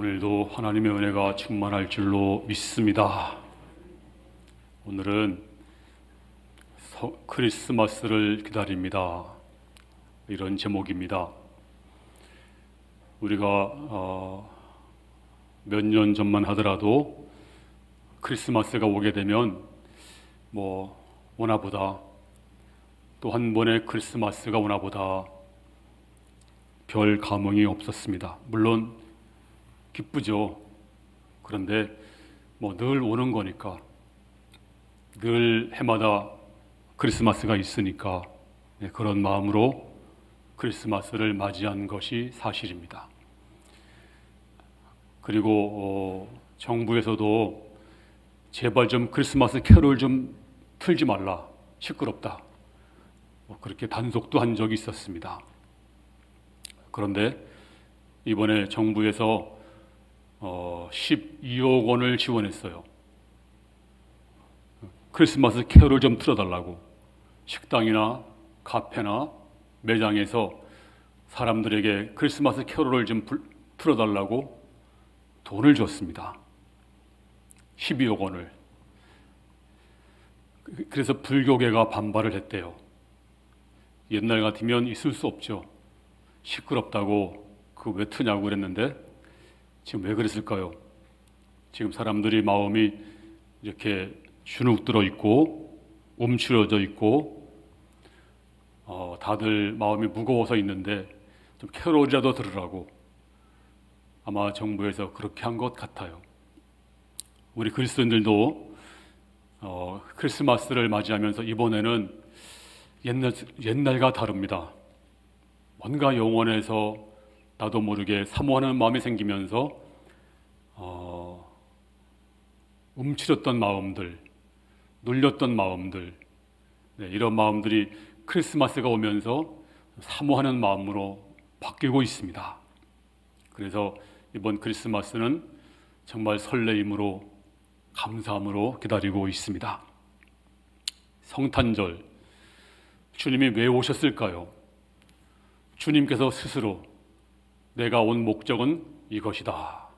오늘도 하나님의 은혜가 충만할 줄로 믿습니다. 오늘은 크리스마스를 기다립니다. 이런 제목입니다. 우리가 몇 년 전만 하더라도 크리스마스가 오게 되면 오나보다, 또 한 번의 크리스마스가 오나보다 별 감흥이 없었습니다. 물론 기쁘죠. 그런데 늘 오는 거니까, 늘 해마다 크리스마스가 있으니까 그런 마음으로 크리스마스를 맞이한 것이 사실입니다. 그리고 정부에서도 제발 좀 크리스마스 캐롤 좀 틀지 말라, 시끄럽다, 그렇게 단속도 한 적이 있었습니다. 그런데 이번에 정부에서 12억 원을 지원했어요. 크리스마스 캐롤 좀 틀어달라고. 식당이나 카페나 매장에서 사람들에게 크리스마스 캐롤을 좀 틀어달라고 돈을 줬습니다. 12억 원을. 그래서 불교계가 반발을 했대요. 옛날 같으면 있을 수 없죠. 시끄럽다고 그거 왜 트냐고 그랬는데 지금 왜 그랬을까요? 지금 사람들이 마음이 이렇게 주눅 들어 있고 움츠러져 있고 다들 마음이 무거워서 있는데 좀 캐롤이라도 들으라고 아마 정부에서 그렇게 한 것 같아요. 우리 그리스도인들도 크리스마스를 맞이하면서 이번에는 옛날과 다릅니다. 뭔가 영혼에서 나도 모르게 사모하는 마음이 생기면서 움츠렸던 마음들, 눌렸던 마음들, 이런 마음들이 크리스마스가 오면서 사모하는 마음으로 바뀌고 있습니다. 그래서 이번 크리스마스는 정말 설레임으로, 감사함으로 기다리고 있습니다. 성탄절, 주님이 왜 오셨을까요? 주님께서 스스로 내가 온 목적은 이것이다,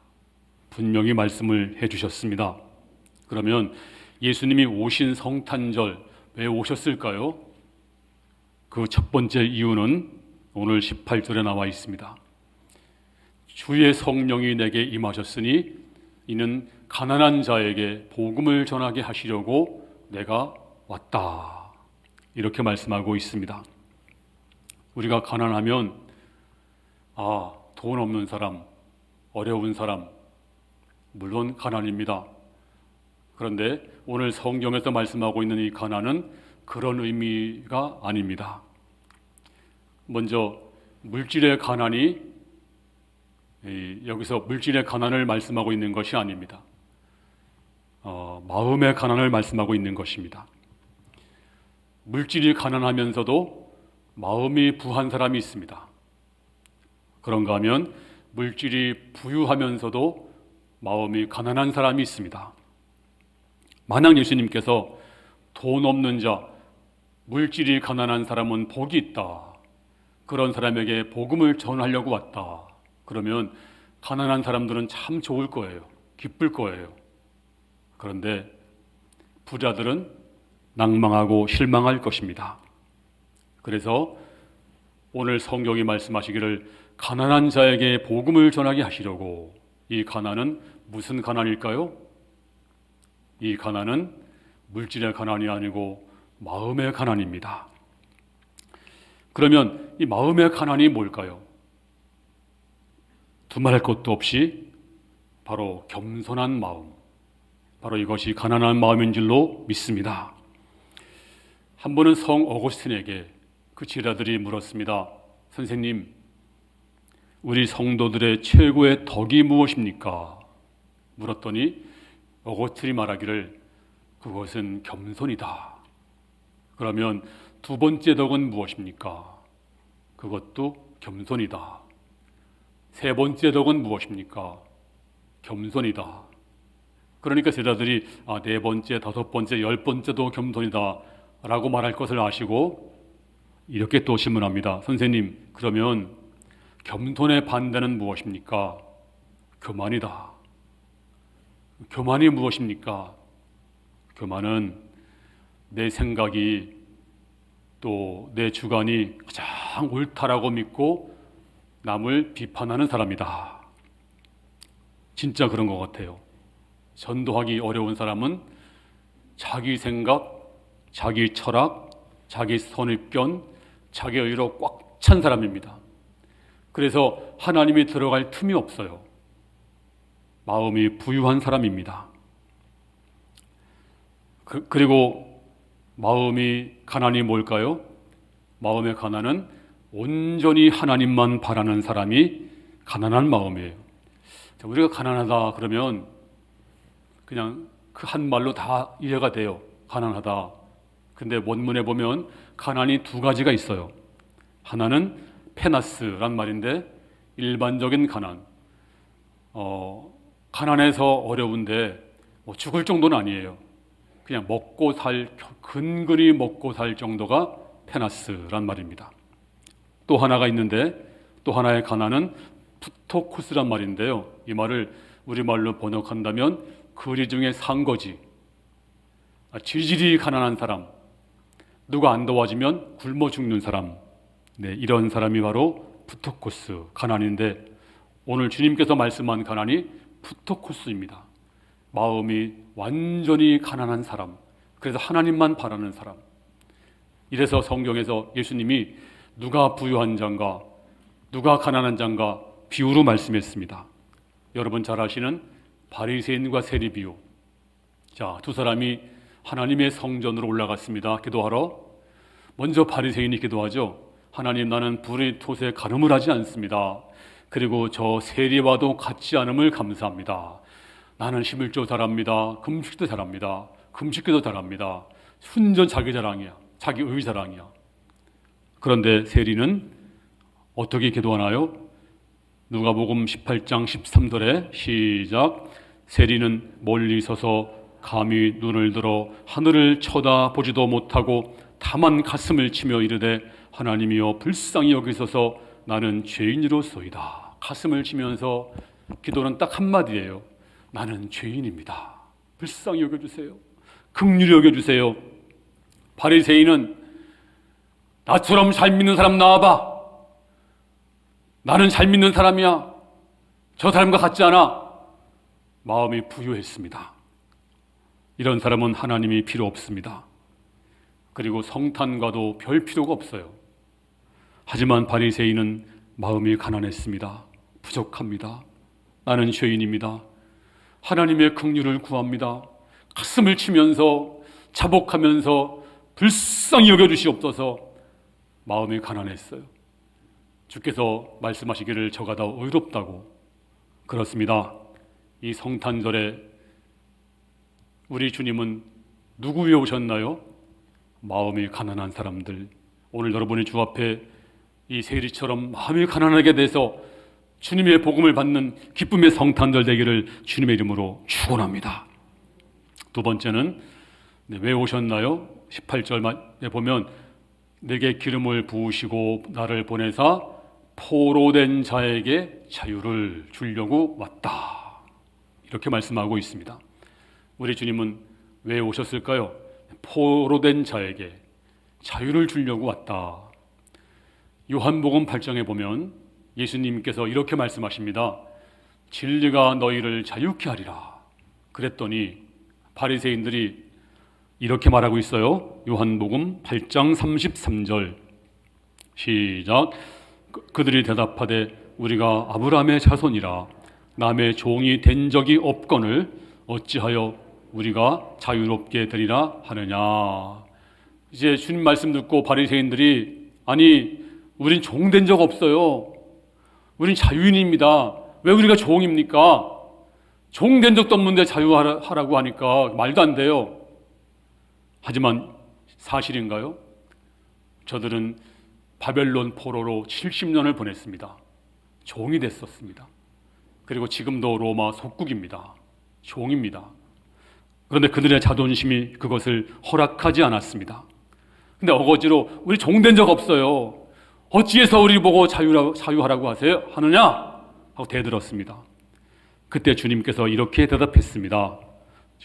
분명히 말씀을 해주셨습니다. 그러면 예수님이 오신 성탄절 왜 오셨을까요? 그 첫 번째 이유는 오늘 18절에 나와 있습니다. 주의 성령이 내게 임하셨으니 이는 가난한 자에게 복음을 전하게 하시려고 내가 왔다, 이렇게 말씀하고 있습니다. 우리가 가난하면 돈 없는 사람, 어려운 사람, 물론 가난입니다. 그런데 오늘 성경에서 말씀하고 있는 이 가난은 그런 의미가 아닙니다. 먼저 물질의 가난이, 여기서 물질의 가난을 말씀하고 있는 것이 아닙니다. 마음의 가난을 말씀하고 있는 것입니다. 물질이 가난하면서도 마음이 부한 사람이 있습니다. 그런가 하면 물질이 부유하면서도 마음이 가난한 사람이 있습니다. 만약 예수님께서 돈 없는 자, 물질이 가난한 사람은 복이 있다, 그런 사람에게 복음을 전하려고 왔다, 그러면 가난한 사람들은 참 좋을 거예요. 기쁠 거예요. 그런데 부자들은 낭망하고 실망할 것입니다. 그래서 오늘 성경이 말씀하시기를 가난한 자에게 복음을 전하게 하시려고, 이 가난은 무슨 가난일까요? 이 가난은 물질의 가난이 아니고 마음의 가난입니다. 그러면 이 마음의 가난이 뭘까요? 두말할 것도 없이 바로 겸손한 마음, 바로 이것이 가난한 마음인 줄로 믿습니다. 한 번은 성 어거스틴에게 그 제자들이 물었습니다. 선생님, 우리 성도들의 최고의 덕이 무엇입니까? 물었더니 어거스틴이 말하기를 그것은 겸손이다. 그러면 두 번째 덕은 무엇입니까? 그것도 겸손이다. 세 번째 덕은 무엇입니까? 겸손이다. 그러니까 제자들이 네 번째, 다섯 번째, 열 번째도 겸손이다 라고 말할 것을 아시고 이렇게 또 질문합니다. 선생님, 그러면 겸손의 반대는 무엇입니까? 교만이다. 교만이 무엇입니까? 교만은 내 생각이 또 내 주관이 가장 옳다라고 믿고 남을 비판하는 사람이다. 진짜 그런 것 같아요. 전도하기 어려운 사람은 자기 생각, 자기 철학, 자기 선입견, 자기 의로 꽉 찬 사람입니다. 그래서 하나님이 들어갈 틈이 없어요. 마음이 부유한 사람입니다. 그리고 마음이 가난이 뭘까요? 마음의 가난은 온전히 하나님만 바라는 사람이 가난한 마음이에요. 우리가 가난하다 그러면 그냥 그 한 말로 다 이해가 돼요. 가난하다. 근데 원문에 보면 가난이 두 가지가 있어요. 하나는 페나스란 말인데 일반적인 가난. 가난해서 어려운데 죽을 정도는 아니에요. 그냥 먹고 근근히 먹고 살 정도가 페나스란 말입니다. 또 하나가 있는데 또 하나의 가난은 푸토코스란 말인데요. 이 말을 우리말로 번역한다면 거리 중에 산 거지. 질질이 가난한 사람, 누가 안 도와주면 굶어 죽는 사람. 네, 이런 사람이 바로 푸토코스, 가난인데 오늘 주님께서 말씀한 가난이 푸토코스입니다. 마음이 완전히 가난한 사람, 그래서 하나님만 바라는 사람. 이래서 성경에서 예수님이 누가 부유한 자인가, 누가 가난한 자인가 비유로 말씀했습니다. 여러분 잘 아시는 바리새인과 세리 비유. 자, 두 사람이 하나님의 성전으로 올라갔습니다. 기도하러. 먼저 바리새인이 기도하죠. 하나님, 나는 불의 톳에 가늠을 하지 않습니다. 그리고 저 세리와도 같지 않음을 감사합니다. 나는 11조 잘합니다. 금식도 잘합니다. 금식기도 잘합니다. 순전 자기 자랑이야. 자기 의 자랑이야. 그런데 세리는 어떻게 기도하나요? 누가복음 18장 13절에 시작. 세리는 멀리 서서 감히 눈을 들어 하늘을 쳐다보지도 못하고 다만 가슴을 치며 이르되 하나님이여 불쌍히 여기소서 나는 죄인이로소이다. 가슴을 치면서 기도는 딱 한마디예요. 나는 죄인입니다. 불쌍히 여겨주세요. 긍휼히 여겨주세요. 바리새인은 나처럼 잘 믿는 사람 나와봐. 나는 잘 믿는 사람이야. 저 사람과 같지 않아. 마음이 부유했습니다. 이런 사람은 하나님이 필요 없습니다. 그리고 성탄과도 별 필요가 없어요. 하지만 바리새인은 마음이 가난했습니다. 부족합니다. 나는 죄인입니다. 하나님의 긍휼을 구합니다. 가슴을 치면서 자복하면서 불쌍히 여겨주시옵소서. 마음이 가난했어요. 주께서 말씀하시기를 저가 더 의롭다고. 그렇습니다. 이 성탄절에 우리 주님은 누구 위해 오셨나요? 마음이 가난한 사람들. 오늘 여러분이 주 앞에 이 세리처럼 마음이 가난하게 돼서 주님의 복음을 받는 기쁨의 성탄절 되기를 주님의 이름으로 축원합니다. 두 번째는 왜 오셨나요? 18절에 보면 내게 기름을 부으시고 나를 보내사 포로된 자에게 자유를 주려고 왔다. 이렇게 말씀하고 있습니다. 우리 주님은 왜 오셨을까요? 포로된 자에게 자유를 주려고 왔다. 요한복음 8장에 보면 예수님께서 이렇게 말씀하십니다. 진리가 너희를 자유케 하리라. 그랬더니 바리새인들이 이렇게 말하고 있어요. 요한복음 8장 33절 시작. 그들이 대답하되 우리가 아브라함의 자손이라 남의 종이 된 적이 없거늘 어찌하여 우리가 자유롭게 되리라 하느냐. 이제 주님 말씀 듣고 바리새인들이 아니 우린 종 된 적 없어요. 우린 자유인입니다. 왜 우리가 종입니까? 종 된 적도 없는데 자유하라고 하니까 말도 안 돼요. 하지만 사실인가요? 저들은 바벨론 포로로 70년을 보냈습니다. 종이 됐었습니다. 그리고 지금도 로마 속국입니다. 종입니다. 그런데 그들의 자존심이 그것을 허락하지 않았습니다. 근데 어거지로 우리 종 된 적 없어요. 어찌해서 우리 보고 자유하라고 하세요? 하느냐? 하고 대들었습니다. 그때 주님께서 이렇게 대답했습니다.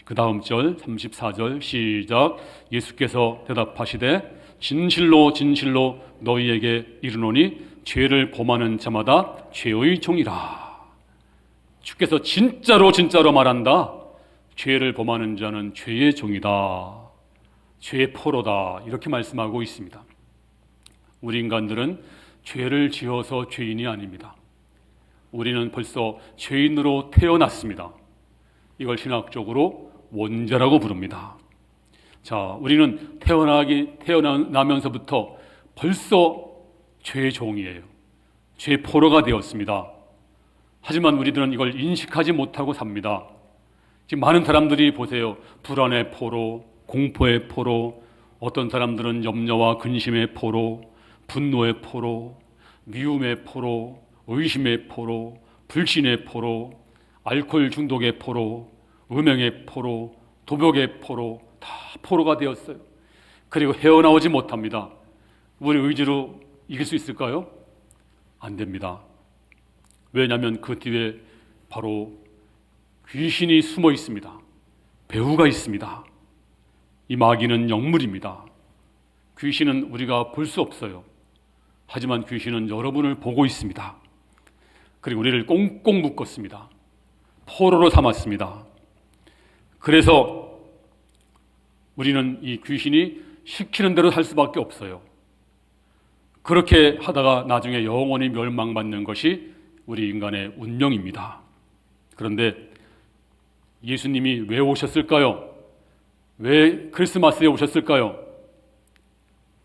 그 다음 절 34절 시작. 예수께서 대답하시되 진실로 진실로 너희에게 이르노니 죄를 범하는 자마다 죄의 종이라. 주께서 진짜로 진짜로 말한다. 죄를 범하는 자는 죄의 종이다. 죄의 포로다. 이렇게 말씀하고 있습니다. 우리 인간들은 죄를 지어서 죄인이 아닙니다. 우리는 벌써 죄인으로 태어났습니다. 이걸 신학적으로 원죄라고 부릅니다. 자, 우리는 태어나면서부터 벌써 죄의 종이에요. 죄의 포로가 되었습니다. 하지만 우리들은 이걸 인식하지 못하고 삽니다. 지금 많은 사람들이 보세요. 불안의 포로, 공포의 포로, 어떤 사람들은 염려와 근심의 포로, 분노의 포로, 미움의 포로, 의심의 포로, 불신의 포로, 알코올 중독의 포로, 음행의 포로, 도벽의 포로, 다 포로가 되었어요. 그리고 헤어나오지 못합니다. 우리 의지로 이길 수 있을까요? 안 됩니다. 왜냐하면 그 뒤에 바로 귀신이 숨어 있습니다. 배후가 있습니다. 이 마귀는 영물입니다. 귀신은 우리가 볼 수 없어요. 하지만 귀신은 여러분을 보고 있습니다. 그리고 우리를 꽁꽁 묶었습니다. 포로로 삼았습니다. 그래서 우리는 이 귀신이 시키는 대로 할 수밖에 없어요. 그렇게 하다가 나중에 영원히 멸망받는 것이 우리 인간의 운명입니다. 그런데 예수님이 왜 오셨을까요? 왜 크리스마스에 오셨을까요?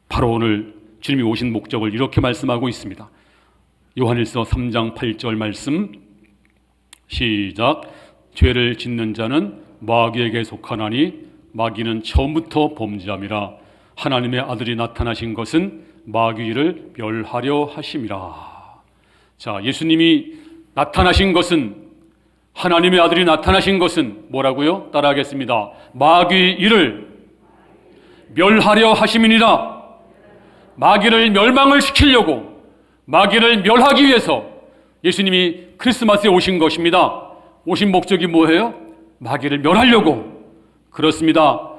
바로 오늘 주님이 오신 목적을 이렇게 말씀하고 있습니다. 요한일서 3장 8절 말씀 시작. 죄를 짓는 자는 마귀에게 속하나니 마귀는 처음부터 범죄함이라. 하나님의 아들이 나타나신 것은 마귀를 멸하려 하심이라. 자, 예수님이 나타나신 것은, 하나님의 아들이 나타나신 것은 뭐라고요? 따라하겠습니다. 마귀 일을 멸하려 하심이니라. 마귀를 멸망을 시키려고, 마귀를 멸하기 위해서 예수님이 크리스마스에 오신 것입니다. 오신 목적이 뭐예요? 마귀를 멸하려고. 그렇습니다.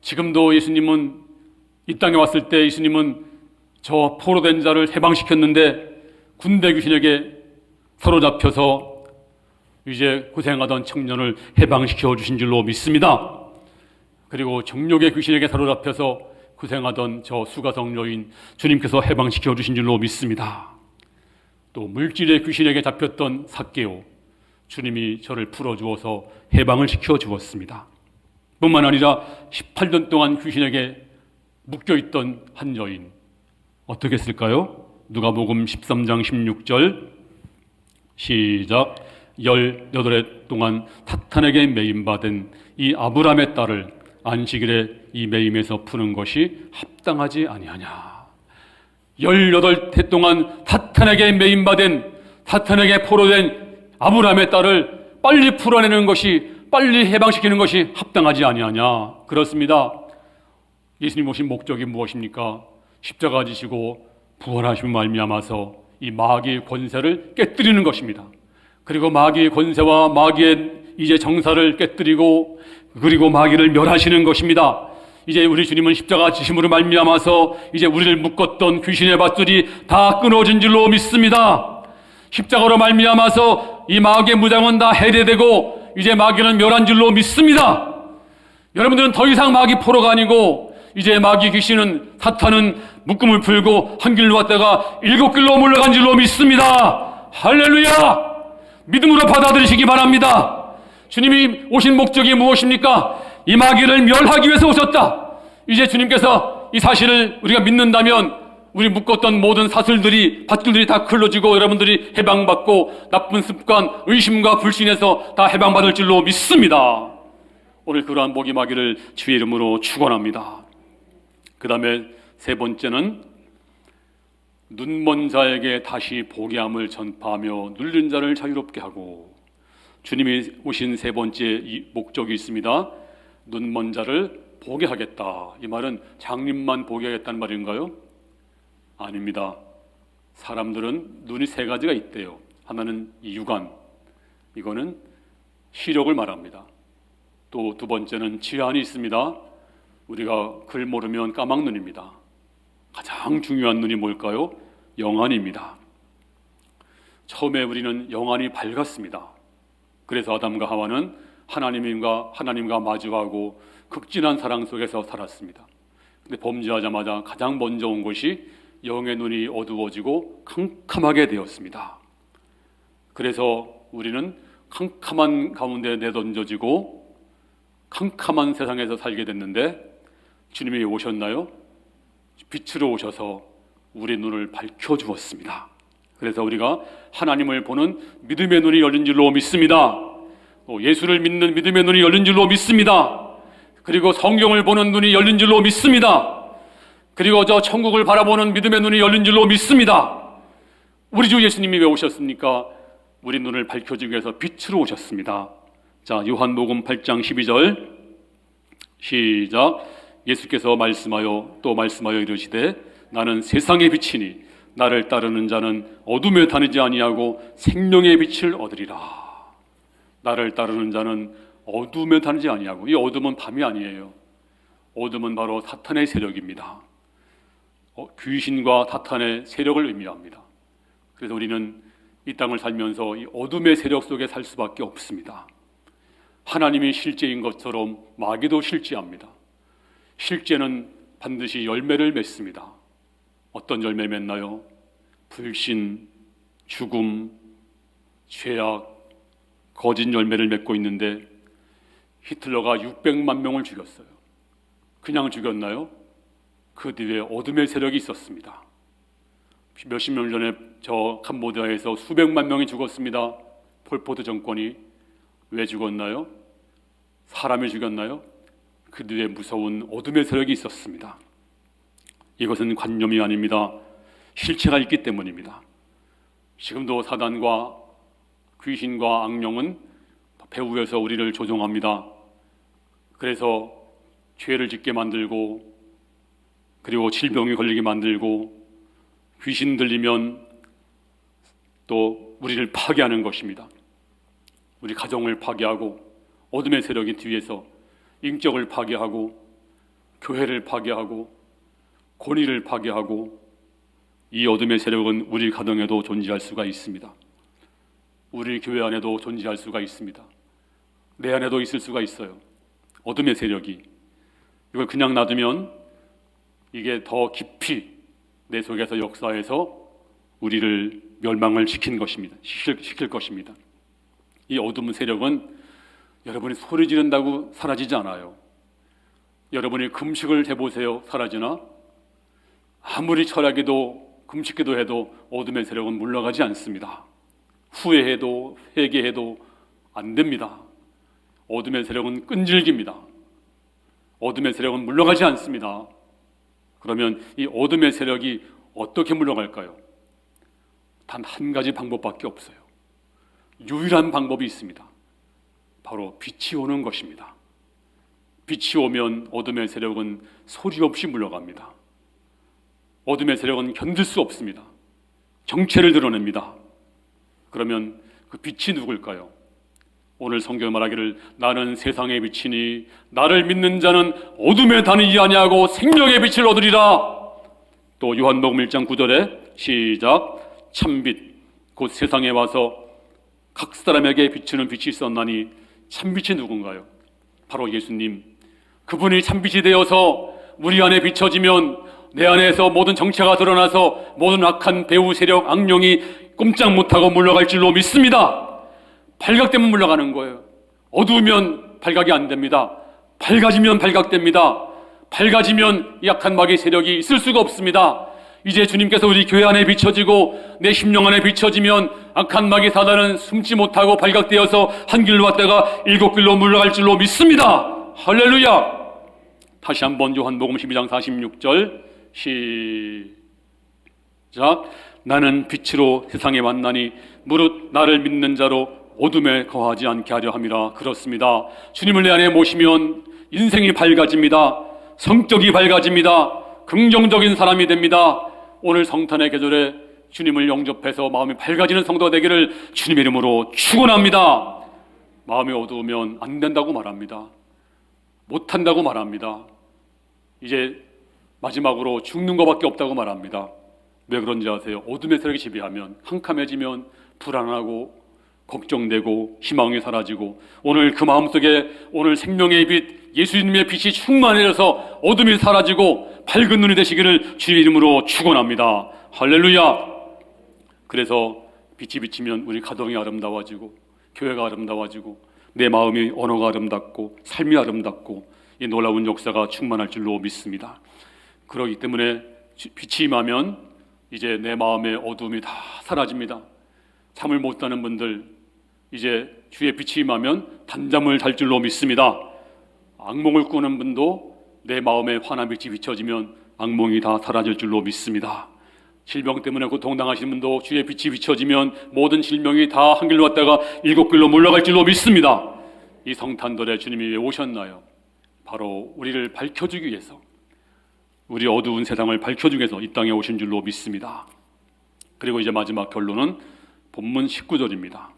지금도 예수님은 이 땅에 왔을 때 예수님은 저 포로된 자를 해방시켰는데 군대 귀신에게 사로잡혀서 이제 고생하던 청년을 해방시켜 주신 줄로 믿습니다. 그리고 정욕의 귀신에게 사로잡혀서 고생하던 저 수가성 여인 주님께서 해방시켜 주신 줄로 믿습니다. 또 물질의 귀신에게 잡혔던 삭개오, 주님이 저를 풀어주어서 해방을 시켜 주었습니다. 뿐만 아니라 18년 동안 귀신에게 묶여있던 한 여인, 어떻게 했을까요? 누가복음 13장 16절 시작. 18해 동안 사탄에게 매임받은 이 아브라함의 딸을 안식일에 이 매임에서 푸는 것이 합당하지 아니하냐. 18해 동안 사탄에게 매임받은, 사탄에게 포로된 아브라함의 딸을 빨리 풀어내는 것이, 빨리 해방시키는 것이 합당하지 아니하냐. 그렇습니다. 예수님 오신 목적이 무엇입니까? 십자가 지시고 부활하심을 말미암아서 이 마귀의 권세를 깨뜨리는 것입니다. 그리고 마귀의 권세와 마귀의 이제 정사를 깨뜨리고, 그리고 마귀를 멸하시는 것입니다. 이제 우리 주님은 십자가 지심으로 말미암아서 이제 우리를 묶었던 귀신의 밧줄이 다 끊어진 줄로 믿습니다. 십자가로 말미암아서 이 마귀의 무장은 다 해제되고 이제 마귀는 멸한 줄로 믿습니다. 여러분들은 더 이상 마귀 포로가 아니고, 이제 마귀 귀신은, 사탄은 묶음을 풀고 한 길로 왔다가 7길로 물러간 줄로 믿습니다. 할렐루야! 믿음으로 받아들이시기 바랍니다. 주님이 오신 목적이 무엇입니까? 이 마귀를 멸하기 위해서 오셨다. 이제 주님께서 이 사실을 우리가 믿는다면 우리 묶었던 모든 사슬들이, 밧줄들이 다 클러지고 여러분들이 해방받고 나쁜 습관, 의심과 불신에서 다 해방받을 줄로 믿습니다. 오늘 그러한 모기 마귀를 주의 이름으로 축원합니다. 그 다음에 세 번째는 눈먼 자에게 다시 보게 함을 전파하며 눌린 자를 자유롭게 하고. 주님이 오신 세 번째 목적이 있습니다. 눈먼 자를 보게 하겠다. 이 말은 장님만 보게 하겠다는 말인가요? 아닙니다. 사람들은 눈이 세 가지가 있대요. 하나는 이 육안, 이거는 시력을 말합니다. 또 두 번째는 지안이 있습니다. 우리가 글 모르면 까막눈입니다. 가장 중요한 눈이 뭘까요? 영안입니다. 처음에 우리는 영안이 밝았습니다. 그래서 아담과 하와는 하나님과 마주하고 극진한 사랑 속에서 살았습니다. 근데 범죄하자마자 가장 먼저 온 것이 영의 눈이 어두워지고 캄캄하게 되었습니다. 그래서 우리는 캄캄한 가운데 내던져지고 캄캄한 세상에서 살게 됐는데, 주님이 오셨나요? 빛으로 오셔서 우리 눈을 밝혀주었습니다. 그래서 우리가 하나님을 보는 믿음의 눈이 열린 줄로 믿습니다. 예수를 믿는 믿음의 눈이 열린 줄로 믿습니다. 그리고 성경을 보는 눈이 열린 줄로 믿습니다. 그리고 저 천국을 바라보는 믿음의 눈이 열린 줄로 믿습니다. 우리 주 예수님이 왜 오셨습니까? 우리 눈을 밝혀주기 위해서 빛으로 오셨습니다. 자, 요한복음 8장 12절 시작. 예수께서 말씀하여 또 말씀하여 이르시되 나는 세상의 빛이니 나를 따르는 자는 어둠에 다니지 아니하고 생명의 빛을 얻으리라. 나를 따르는 자는 어둠에 다니지 아니하고, 이 어둠은 밤이 아니에요. 어둠은 바로 사탄의 세력입니다. 귀신과 사탄의 세력을 의미합니다. 그래서 우리는 이 땅을 살면서 이 어둠의 세력 속에 살 수밖에 없습니다. 하나님이 실제인 것처럼 마귀도 실제합니다. 실제는 반드시 열매를 맺습니다. 어떤 열매 맺나요? 불신, 죽음, 죄악, 거짓 열매를 맺고 있는데, 히틀러가 600만 명을 죽였어요. 그냥 죽였나요? 그 뒤에 어둠의 세력이 있었습니다. 몇십 년 전에 저 캄보디아에서 수백만 명이 죽었습니다. 폴포트 정권이. 왜 죽었나요? 사람이 죽였나요? 그 뒤에 무서운 어둠의 세력이 있었습니다. 이것은 관념이 아닙니다. 실체가 있기 때문입니다. 지금도 사단과 귀신과 악령은 배후에서 우리를 조종합니다. 그래서 죄를 짓게 만들고, 그리고 질병이 걸리게 만들고, 귀신 들리면 또 우리를 파괴하는 것입니다. 우리 가정을 파괴하고, 어둠의 세력이 뒤에서 인격을 파괴하고, 교회를 파괴하고, 권위를 파괴하고, 이 어둠의 세력은 우리 가정에도 존재할 수가 있습니다. 우리 교회 안에도 존재할 수가 있습니다. 내 안에도 있을 수가 있어요. 어둠의 세력이. 이걸 그냥 놔두면 이게 더 깊이 내 속에서 역사해서 우리를 멸망을 시킬 것입니다. 이 어둠의 세력은 여러분이 소리 지른다고 사라지지 않아요. 여러분이 금식을 해보세요. 사라지나? 아무리 철학해도 금식기도 해도 어둠의 세력은 물러가지 않습니다. 후회해도 회개해도 안 됩니다. 어둠의 세력은 끈질깁니다. 어둠의 세력은 물러가지 않습니다. 그러면 이 어둠의 세력이 어떻게 물러갈까요? 단 한 가지 방법밖에 없어요. 유일한 방법이 있습니다. 바로 빛이 오는 것입니다. 빛이 오면 어둠의 세력은 소리 없이 물러갑니다. 어둠의 세력은 견딜 수 없습니다. 정체를 드러냅니다. 그러면 그 빛이 누굴까요? 오늘 성경 말하기를 나는 세상의 빛이니 나를 믿는 자는 어둠에 다니지 아니하고 생명의 빛을 얻으리라. 또 요한복음 1장 9절에 시작. 참빛 곧 세상에 와서 각 사람에게 비추는 빛이 있었나니 참빛이 누군가요? 바로 예수님. 그분이 참빛이 되어서 우리 안에 비춰지면 내 안에서 모든 정체가 드러나서 모든 악한 배후 세력, 악령이 꼼짝 못하고 물러갈 줄로 믿습니다. 발각되면 물러가는 거예요. 어두우면 발각이 안 됩니다. 밝아지면 발각됩니다. 밝아지면 약한 마귀 세력이 있을 수가 없습니다. 이제 주님께서 우리 교회 안에 비춰지고 내 심령 안에 비춰지면 악한 마귀 사단은 숨지 못하고 발각되어서 한 길로 왔다가 7길로 물러갈 줄로 믿습니다. 할렐루야. 다시 한번 요한복음 12장 46절 시작. 나는 빛으로 세상에 왔나니 무릇 나를 믿는 자로 어둠에 거하지 않게 하려 함이라. 그렇습니다. 주님을 내 안에 모시면 인생이 밝아집니다. 성격이 밝아집니다. 긍정적인 사람이 됩니다. 오늘 성탄의 계절에 주님을 영접해서 마음이 밝아지는 성도가 되기를 주님의 이름으로 축원합니다. 마음이 어두우면 안 된다고 말합니다. 못한다고 말합니다. 이제 마지막으로 죽는 것밖에 없다고 말합니다. 왜 그런지 아세요? 어둠의 세력이 지배하면 캄캄해지면 불안하고 걱정되고 희망이 사라지고, 오늘 그 마음속에 오늘 생명의 빛 예수님의 빛이 충만해져서 어둠이 사라지고 밝은 눈이 되시기를 주의 이름으로 축원합니다. 할렐루야. 그래서 빛이 비치면 우리 가정이 아름다워지고 교회가 아름다워지고 내 마음이 언어가 아름답고 삶이 아름답고 이 놀라운 역사가 충만할 줄로 믿습니다. 그렇기 때문에 빛이 임하면 이제 내 마음의 어두움이 다 사라집니다. 잠을 못 자는 분들, 이제 주의 빛이 임하면 단잠을 잘 줄로 믿습니다. 악몽을 꾸는 분도 내 마음에 환한 빛이 비춰지면 악몽이 다 사라질 줄로 믿습니다. 질병 때문에 고통당하시는 분도 주의 빛이 비춰지면 모든 질병이 다 한 길로 왔다가 7길로 물러갈 줄로 믿습니다. 이 성탄절에 주님이 왜 오셨나요? 바로 우리를 밝혀주기 위해서, 우리 어두운 세상을 밝혀주기 위해서 이 땅에 오신 줄로 믿습니다. 그리고 이제 마지막 결론은 본문 19절입니다.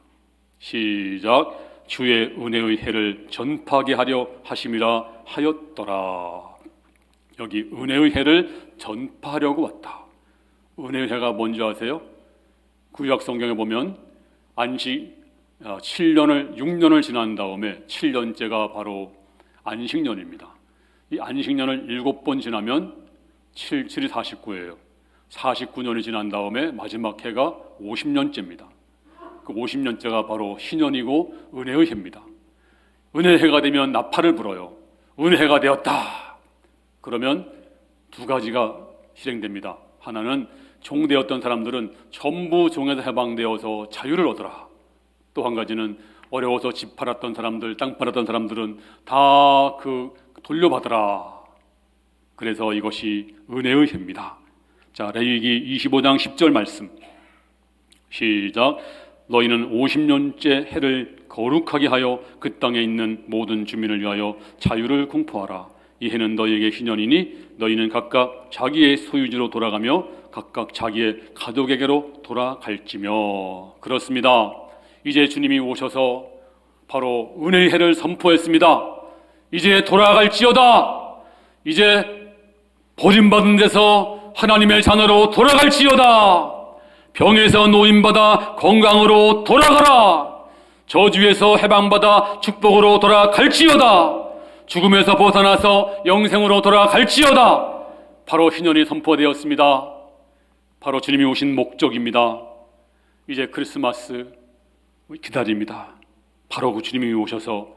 시작. 주의 은혜의 해를 전파하게 하려 하심이라 하였더라. 여기 은혜의 해를 전파하려고 왔다. 은혜의 해가 뭔지 아세요? 구약 성경에 보면 안식 6년을 지난 다음에 7년째가 바로 안식년입니다. 이 안식년을 7번 지나면 7이 49예요. 49년이 지난 다음에 마지막 해가 50년째입니다. 그 50년째가 바로 희년이고 은혜의 해입니다. 은혜의 해가 되면 나팔을 불어요. 은혜가 되었다. 그러면 두 가지가 실행됩니다. 하나는 종되었던 사람들은 전부 종에서 해방되어서 자유를 얻어라. 또 한 가지는 어려워서 집 팔았던 사람들, 땅 팔았던 사람들은 다 돌려받으라. 그래서 이것이 은혜의 해입니다. 자, 레위기 25장 10절 말씀. 시작. 너희는 50년째 해를 거룩하게 하여 그 땅에 있는 모든 주민을 위하여 자유를 공포하라. 이 해는 너희에게 희년이니 너희는 각각 자기의 소유지로 돌아가며 각각 자기의 가족에게로 돌아갈지며. 그렇습니다. 이제 주님이 오셔서 바로 은혜의 해를 선포했습니다. 이제 돌아갈지어다. 이제 버림받은 데서 하나님의 자녀로 돌아갈지어다. 병에서 노임받아 건강으로 돌아가라. 저주에서 해방받아 축복으로 돌아갈지어다. 죽음에서 벗어나서 영생으로 돌아갈지어다. 바로 희년이 선포되었습니다. 바로 주님이 오신 목적입니다. 이제 크리스마스 기다립니다. 바로 그 주님이 오셔서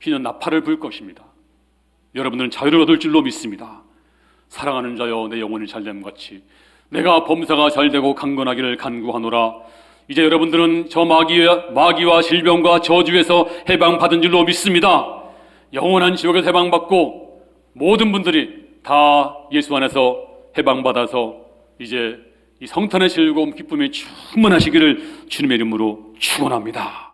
희년 나팔을 불 것입니다. 여러분들은 자유를 얻을 줄로 믿습니다. 사랑하는 자여, 내 영혼이 잘됨같이 내가 범사가 잘되고 강건하기를 간구하노라. 이제 여러분들은 저 마귀와 질병과 저주에서 해방받은 줄로 믿습니다. 영원한 지옥에서 해방받고 모든 분들이 다 예수 안에서 해방받아서 이제 이 성탄의 즐거움 기쁨이 충만하시기를 주님의 이름으로 축원합니다.